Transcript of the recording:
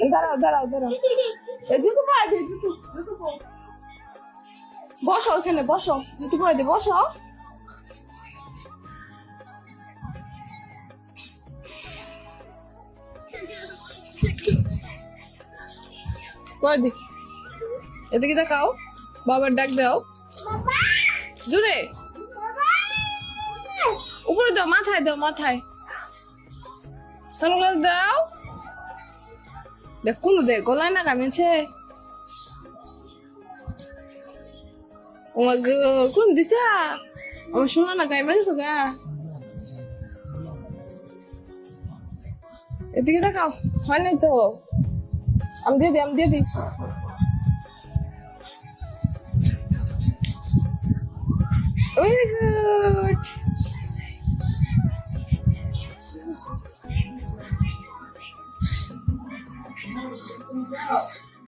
দাঁড়াও দাঁড়াও দাঁড়াও জুতো পরে দে জুতো বসো ওখানে বসো জুতো পরে দে বসো পরে দি এদিকে দেখাও বাবার ডাক দাও জোরে উপরে দাও মাথায় সানগ্লাস দাও দেখ কোন দে গলায় না কামিয়েছে ও মা গো কোন দিছা আমার শোনা না কামে গেছো গা এদিকে দেখাও হয় নাই তো আমি দিয়ে দিই Very good.